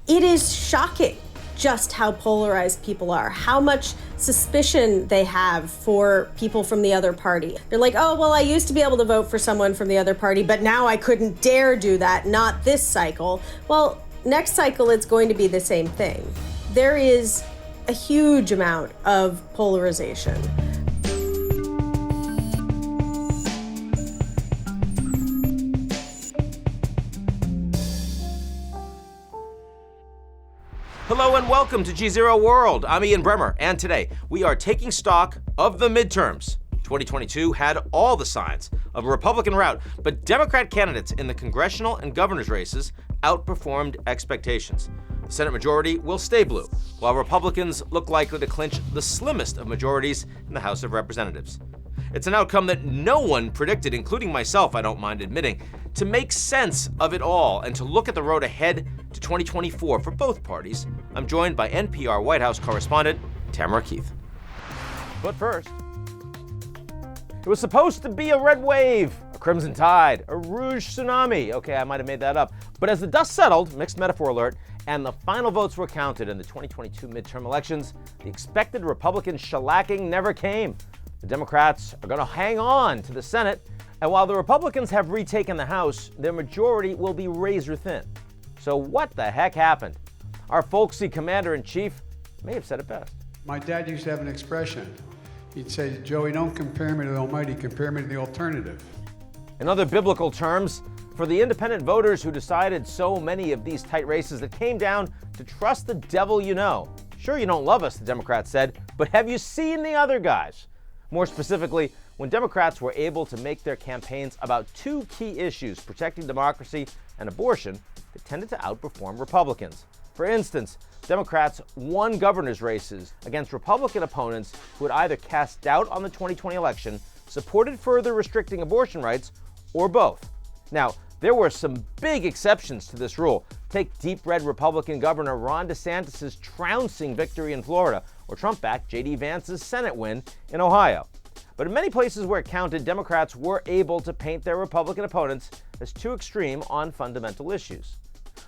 it is shocking just how polarized people are, how much suspicion they have for people from the other party. They're like, oh, well, I used to be able to vote for someone from the other party, but now I couldn't dare do that, not this cycle. Well, next cycle, it's going to be the same thing. There is a huge amount of polarization. Hello and welcome to GZERO World. I'm Ian Bremmer, and today we are taking stock of the midterms. 2022 had all the signs of a Republican rout, but Democrat candidates in the congressional and governor's races outperformed expectations. The Senate majority will stay blue, while Republicans look likely to clinch the slimmest of majorities in the House of Representatives. It's an outcome that no one predicted, including myself, I don't mind admitting. To make sense of it all and to look at the road ahead to 2024 for both parties, I'm joined by NPR White House correspondent Tamara Keith. But first, it was supposed to be a red wave, a crimson tide, a rouge tsunami. Okay, I might have made that up. But as the dust settled, mixed metaphor alert, and the final votes were counted in the 2022 midterm elections, the expected Republican shellacking never came. The Democrats are going to hang on to the Senate, and while the Republicans have retaken the House, their majority will be razor thin. So what the heck happened? Our folksy commander-in-chief may have said it best. My dad used to have an expression. He'd say, Joey, don't compare me to the Almighty, compare me to the alternative. In other biblical terms, for the independent voters who decided so many of these tight races, it came down to trust the devil you know. Sure, you don't love us, the Democrats said, but have you seen the other guys? More specifically, when Democrats were able to make their campaigns about two key issues, protecting democracy and abortion, they tended to outperform Republicans. For instance, Democrats won governor's races against Republican opponents who had either cast doubt on the 2020 election, supported further restricting abortion rights, or both. Now, there were some big exceptions to this rule. Take deep red Republican Governor Ron DeSantis' trouncing victory in Florida, or Trump-backed J.D. Vance's Senate win in Ohio. But in many places where it counted, Democrats were able to paint their Republican opponents as too extreme on fundamental issues.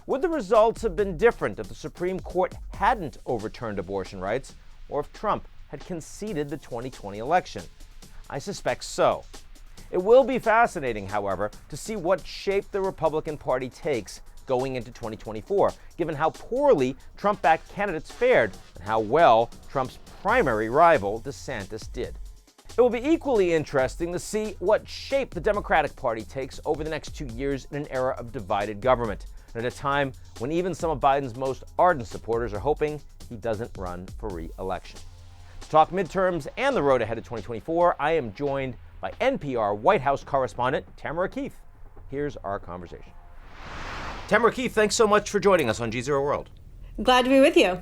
Would the results have been different if the Supreme Court hadn't overturned abortion rights, or if Trump had conceded the 2020 election? I suspect so. It will be fascinating, however, to see what shape the Republican Party takes going into 2024, given how poorly Trump-backed candidates fared and how well Trump's primary rival, DeSantis, did. It will be equally interesting to see what shape the Democratic Party takes over the next 2 years in an era of divided government, and at a time when even some of Biden's most ardent supporters are hoping he doesn't run for re-election. To talk midterms and the road ahead to 2024, I am joined by NPR White House correspondent Tamara Keith. Here's our conversation. Tamara Keith, thanks so much for joining us on GZERO World. Glad to be with you.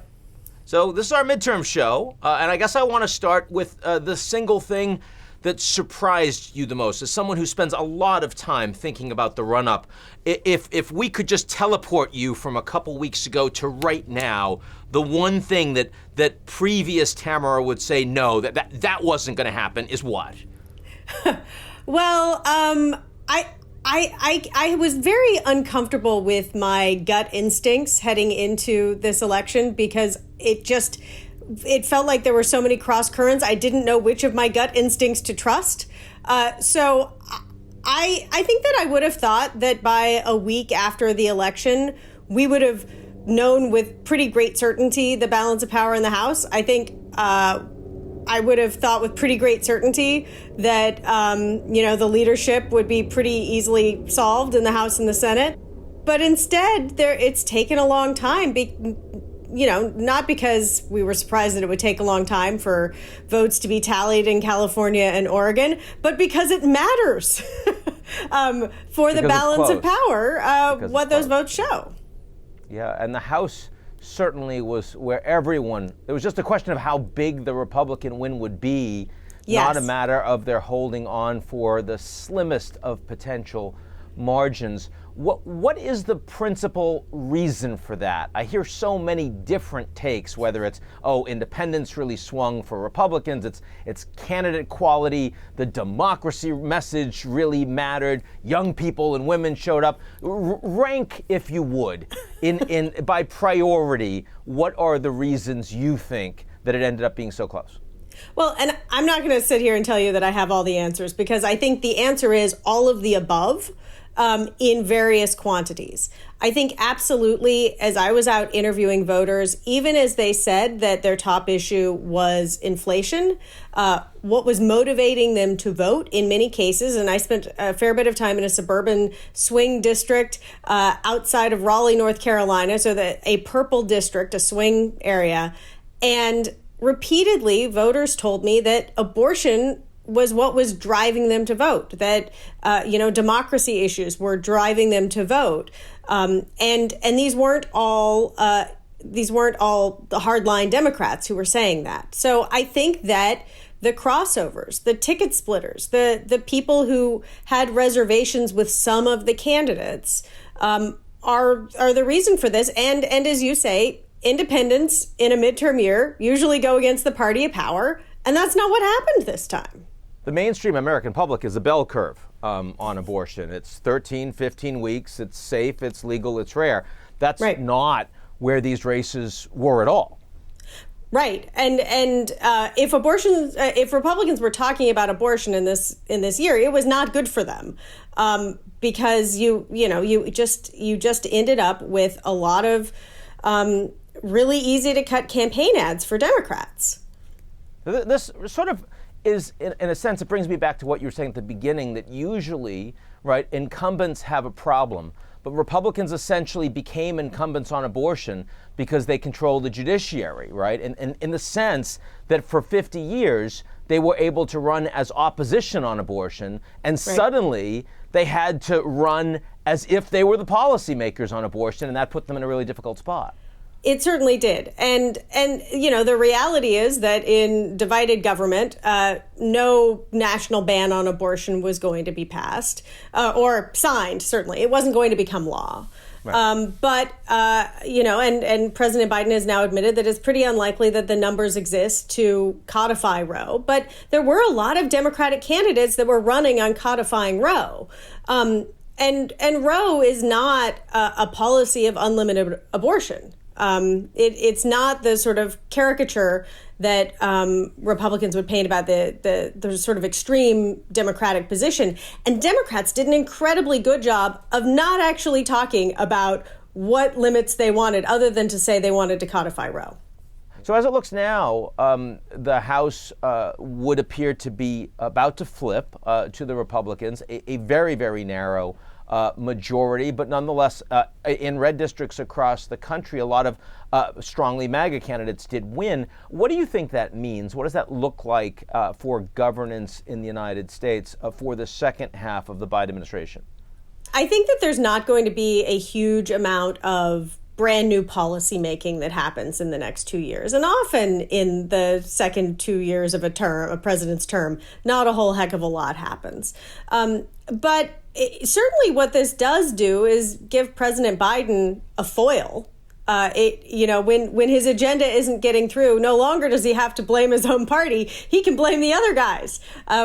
So this is our midterm show, and I guess I want to start with the single thing that surprised you the most, as someone who spends a lot of time thinking about the run-up. If we could just teleport you from a couple weeks ago to right now, the one thing that previous Tamara would say no, that wasn't going to happen, is what? Well, I was very uncomfortable with my gut instincts heading into this election because it felt like there were so many cross currents. I didn't know which of my gut instincts to trust. So I think that I would have thought that by a week after the election, we would have known with pretty great certainty the balance of power in the House. I think I would have thought with pretty great certainty that, the leadership would be pretty easily solved in the House and the Senate. But instead, it's taken a long time, not because we were surprised that it would take a long time for votes to be tallied in California and Oregon, but because it matters for the balance of power, what those votes show. Yeah, and the House certainly was where it was just a question of how big the Republican win would be, not a matter of their holding on for the slimmest of potential margins. What is the principal reason for that? I hear so many different takes, whether it's, independents really swung for Republicans, it's candidate quality, the democracy message really mattered, young people and women showed up. Rank, if you would, in by priority, what are the reasons you think that it ended up being so close? Well, and I'm not going to sit here and tell you that I have all the answers, because I think the answer is all of the above. In various quantities. I think absolutely, as I was out interviewing voters, even as they said that their top issue was inflation, what was motivating them to vote in many cases, and I spent a fair bit of time in a suburban swing district outside of Raleigh, North Carolina, so that a purple district, a swing area, and repeatedly voters told me that abortion was what was driving them to vote, that, democracy issues were driving them to vote. And these weren't all the hardline Democrats who were saying that. So I think that the crossovers, the ticket splitters, the people who had reservations with some of the candidates are the reason for this. And as you say, independents in a midterm year usually go against the party of power. And that's not what happened this time. The mainstream American public is a bell curve on abortion. It's 13, 15 weeks. It's safe. It's legal. It's rare. That's right. Not where these races were at all. Right. And if Republicans were talking about abortion in this year, it was not good for them, because you just ended up with a lot of really easy to cut campaign ads for Democrats. This sort of is, in a sense, it brings me back to what you were saying at the beginning, that usually, right, incumbents have a problem. But Republicans essentially became incumbents on abortion because they control the judiciary, right? And in the sense that for 50 years, they were able to run as opposition on abortion, and suddenly they had to run as if they were the policymakers on abortion, and that put them in a really difficult spot. It certainly did. And the reality is that in divided government, no national ban on abortion was going to be passed or signed, certainly. It wasn't going to become law. Right. But President Biden has now admitted that it's pretty unlikely that the numbers exist to codify Roe. But there were a lot of Democratic candidates that were running on codifying Roe. And Roe is not a policy of unlimited abortion. It's not the sort of caricature that Republicans would paint about the sort of extreme Democratic position. And Democrats did an incredibly good job of not actually talking about what limits they wanted, other than to say they wanted to codify Roe. So as it looks now, the House would appear to be about to flip to the Republicans, a very, very narrow majority, but nonetheless, in red districts across the country, a lot of strongly MAGA candidates did win. What do you think that means? What does that look like for governance in the United States for the second half of the Biden administration? I think that there's not going to be a huge amount of brand new policy making that happens in the next 2 years. And often in the second 2 years of a president's term, not a whole heck of a lot happens. But certainly what this does do is give President Biden a foil. When his agenda isn't getting through, no longer does he have to blame his own party. He can blame the other guys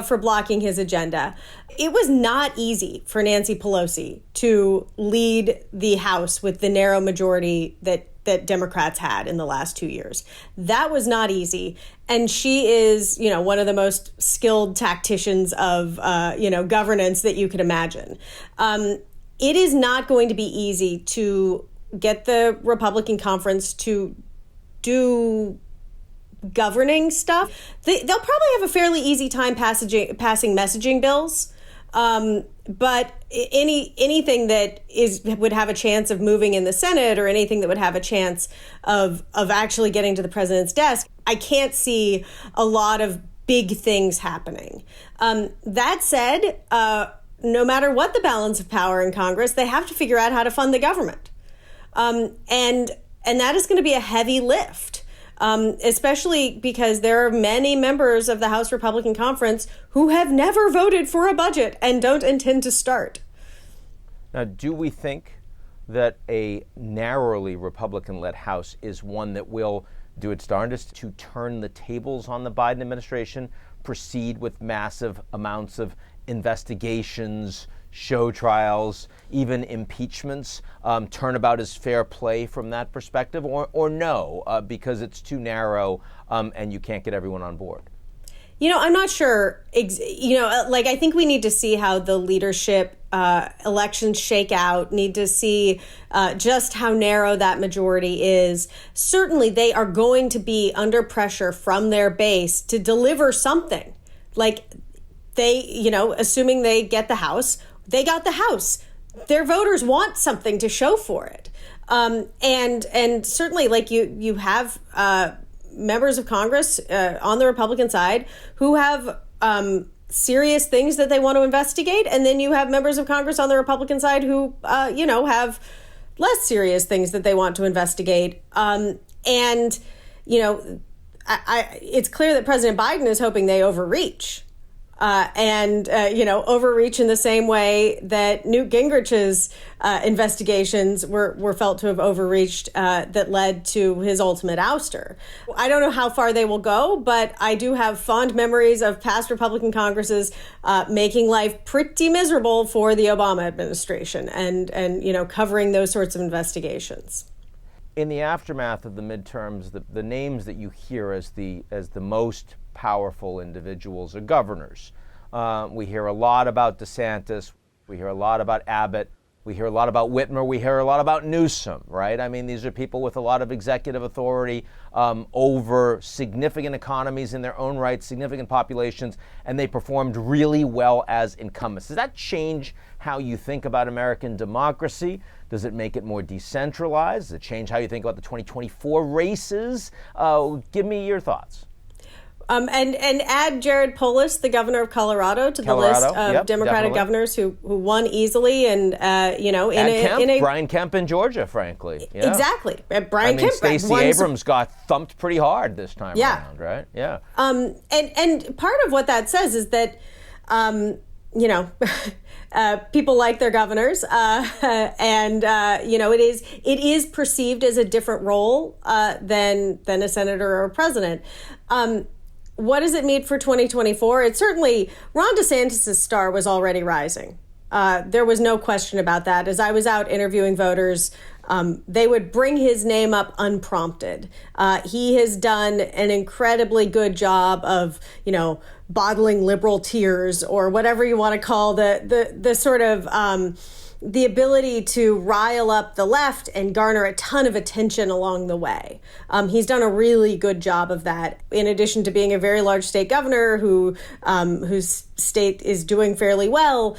for blocking his agenda. It was not easy for Nancy Pelosi to lead the House with the narrow majority that Democrats had in the last 2 years. That was not easy. And she is, one of the most skilled tacticians of, governance that you could imagine. It is not going to be easy to get the Republican conference to do governing stuff. They'll probably have a fairly easy time passing messaging bills. But anything that would have a chance of moving in the Senate, or anything that would have a chance of actually getting to the president's desk, I can't see a lot of big things happening. That said, no matter what the balance of power in Congress, they have to figure out how to fund the government. And that is going to be a heavy lift. Especially because there are many members of the House Republican Conference who have never voted for a budget and don't intend to start. Now, do we think that a narrowly Republican-led House is one that will do its darndest to turn the tables on the Biden administration, proceed with massive amounts of investigations, show trials, even impeachments, turnabout is fair play from that perspective, or no, because it's too narrow and you can't get everyone on board? I'm not sure. I think we need to see how the leadership elections shake out, need to see just how narrow that majority is. Certainly, they are going to be under pressure from their base to deliver something. Assuming they get the House, they got the House. Their voters want something to show for it. And certainly, you have members of Congress on the Republican side who have serious things that they want to investigate. And then you have members of Congress on the Republican side who, have less serious things that they want to investigate. It's clear that President Biden is hoping they overreach. Overreach in the same way that Newt Gingrich's investigations were felt to have overreached that led to his ultimate ouster. I don't know how far they will go, but I do have fond memories of past Republican Congresses making life pretty miserable for the Obama administration and covering those sorts of investigations. In the aftermath of the midterms, the names that you hear as the most powerful individuals are governors. We hear a lot about DeSantis. We hear a lot about Abbott. We hear a lot about Whitmer. We hear a lot about Newsom, right? I mean, these are people with a lot of executive authority over significant economies in their own right, significant populations, and they performed really well as incumbents. Does that change how you think about American democracy? Does it make it more decentralized? Does it change how you think about the 2024 races? Give me your thoughts. And add Jared Polis, the governor of Colorado, to the list of Democratic governors who won easily, and Brian Kemp in Georgia, frankly. Yeah. Exactly, Brian Kemp. Stacey Abrams got thumped pretty hard this time around, right? Yeah. And part of what that says is that people like their governors, it is perceived as a different role than a senator or a president. What does it mean for 2024? It certainly, Ron DeSantis' star was already rising. There was no question about that. As I was out interviewing voters, they would bring his name up unprompted. He has done an incredibly good job of, bottling liberal tears, or whatever you want to call the sort of the ability to rile up the left and garner a ton of attention along the way. He's done a really good job of that. In addition to being a very large state governor whose state is doing fairly well,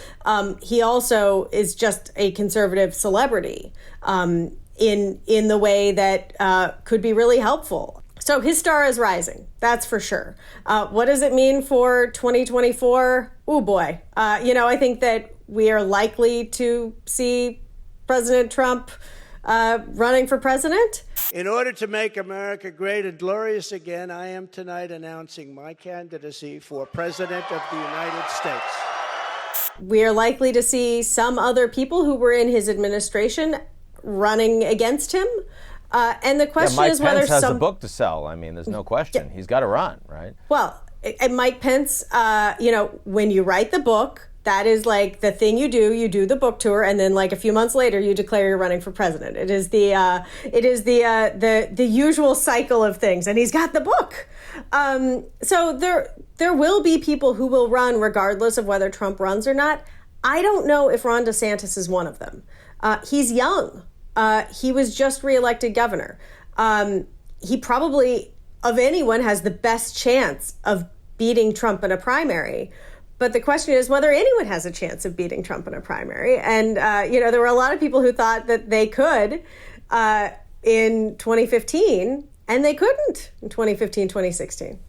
he also is just a conservative celebrity in the way that could be really helpful. So his star is rising, that's for sure. What does it mean for 2024? Oh boy. I think that we are likely to see President Trump running for president. In order to make America great and glorious again, I am tonight announcing my candidacy for President of the United States. We are likely to see some other people who were in his administration running against him. And the question is whether Mike Pence has a book to sell. I mean, there's no question. He's got to run, right? Well, and Mike Pence, when you write the book, that is like the thing you do the book tour, and then like a few months later you declare you're running for president. It is the usual cycle of things, and he's got the book. So there will be people who will run regardless of whether Trump runs or not. I don't know if Ron DeSantis is one of them. He's young. He was just reelected governor. He probably, of anyone, has the best chance of beating Trump in a primary. But the question is whether anyone has a chance of beating Trump in a primary. And, there were a lot of people who thought that they could in 2015, and they couldn't in 2015, 2016.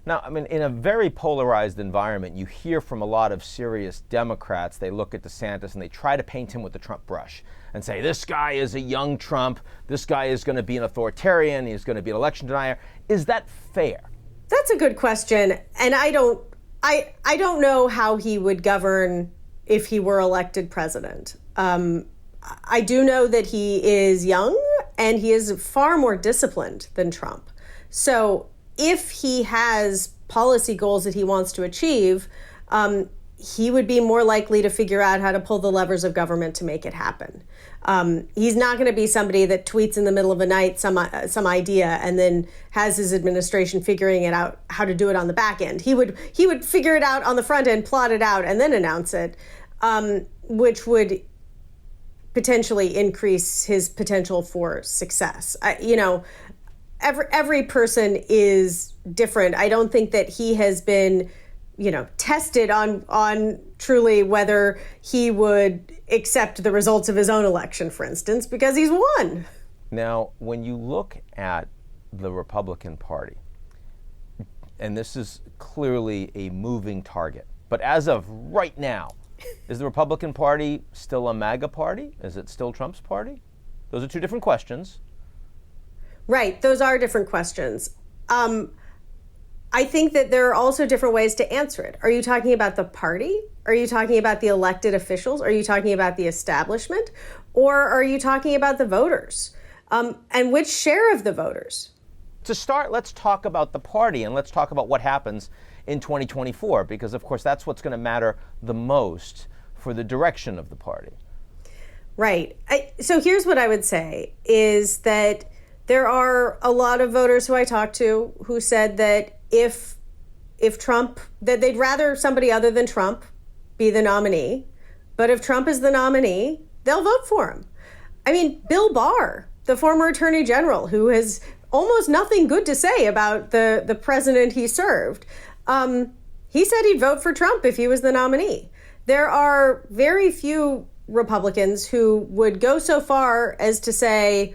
Now, I mean, in a very polarized environment, you hear from a lot of serious Democrats, they look at DeSantis and they try to paint him with the Trump brush and say, this guy is a young Trump, this guy is going to be an authoritarian, he's going to be an election denier. Is that fair? That's a good question. And I don't know how he would govern if he were elected president. I do know that he is young and he is far more disciplined than Trump. So if he has policy goals that he wants to achieve, he would be more likely to figure out how to pull the levers of government to make it happen. He's not going to be somebody that tweets in the middle of the night some idea and then has his administration figuring it out how to do it on the back end. He would figure it out on the front end, plot it out, and then announce it, which would potentially increase his potential for success. Every person is different. I don't think that he has been, tested on truly whether he would accept the results of his own election, for instance, because he's won. Now, when you look at the Republican Party, and this is clearly a moving target, but as of right now, is the Republican Party still a MAGA party? Is it still Trump's party? Those are two different questions. Right, those are different questions. I think that there are also different ways to answer it. Are you talking about the party? Are you talking about the elected officials? Are you talking about the establishment? Or are you talking about the voters? And which share of the voters? To start, let's talk about the party and let's talk about what happens in 2024, because of course that's what's going to matter the most for the direction of the party. Right. So here's what I would say is that there are a lot of voters who I talked to who said that if Trump, that they'd rather somebody other than Trump be the nominee, but if Trump is the nominee, they'll vote for him. I mean, Bill Barr, the former attorney general, who has almost nothing good to say about the president he served, he said he'd vote for Trump if he was the nominee. There are very few Republicans who would go so far as to say,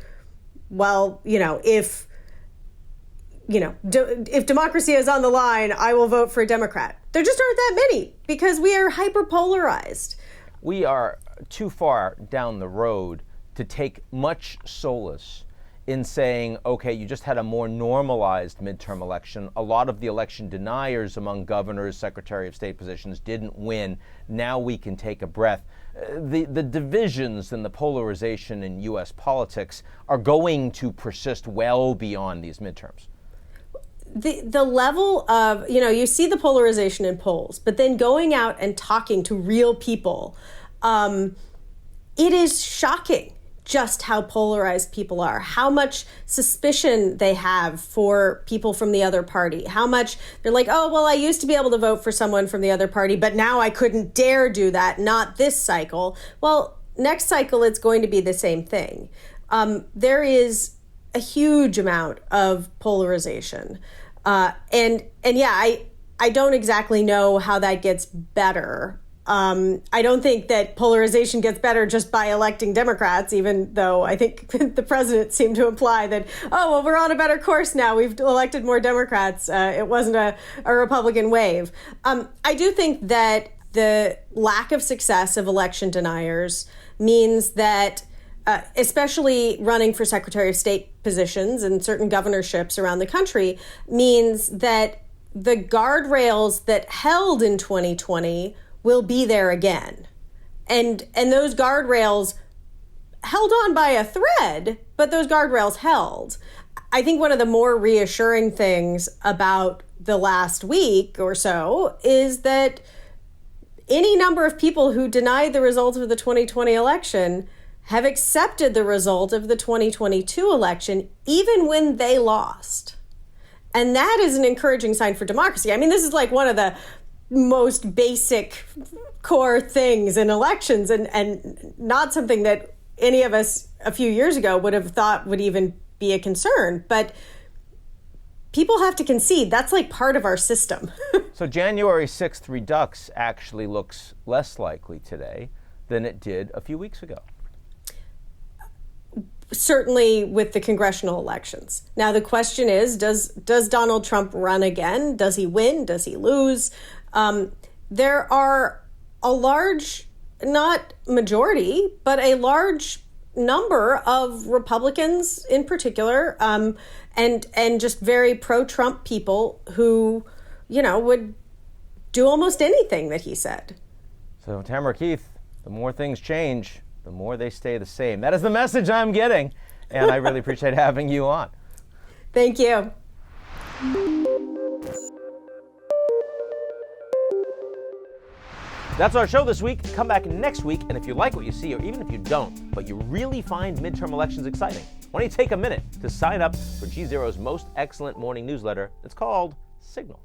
well, if democracy is on the line, I will vote for a Democrat. There just aren't that many because we are hyper-polarized. We are too far down the road to take much solace in saying, okay, you just had a more normalized midterm election. A lot of the election deniers among governors, Secretary of State positions didn't win. Now we can take a breath. The divisions and the polarization in U.S. politics are going to persist well beyond these midterms. The level of, you see the polarization in polls, but then going out and talking to real people, it is shocking just how polarized people are, how much suspicion they have for people from the other party, how much they're like, oh, well, I used to be able to vote for someone from the other party, but now I couldn't dare do that, not this cycle. Well, next cycle, it's going to be the same thing. There is a huge amount of polarization. And yeah, I don't exactly know how that gets better. I don't think that polarization gets better just by electing Democrats, even though I think the president seemed to imply that, oh, well, we're on a better course now. We've elected more Democrats. It wasn't a Republican wave. I do think that the lack of success of election deniers means that, especially running for Secretary of State positions and certain governorships around the country, means that the guardrails that held in 2020 will be there again. And those guardrails held on by a thread, but those guardrails held. I think one of the more reassuring things about the last week or so is that any number of people who denied the results of the 2020 election have accepted the result of the 2022 election, even when they lost. And that is an encouraging sign for democracy. I mean, this is like one of the most basic core things in elections and not something that any of us a few years ago would have thought would even be a concern. But people have to concede. That's like part of our system. So January 6th redux actually looks less likely today than it did a few weeks ago. Certainly with the congressional elections. Now, the question is, does Donald Trump run again? Does he win? Does he lose? There are a large, not majority, but a large number of Republicans in particular, and just very pro-Trump people who, would do almost anything that he said. So, Tamara Keith, the more things change, the more they stay the same. That is the message I'm getting, and I really appreciate having you on. Thank you. That's our show this week. Come back next week, and if you like what you see, or even if you don't, but you really find midterm elections exciting, why don't you take a minute to sign up for GZERO's most excellent morning newsletter? It's called Signal.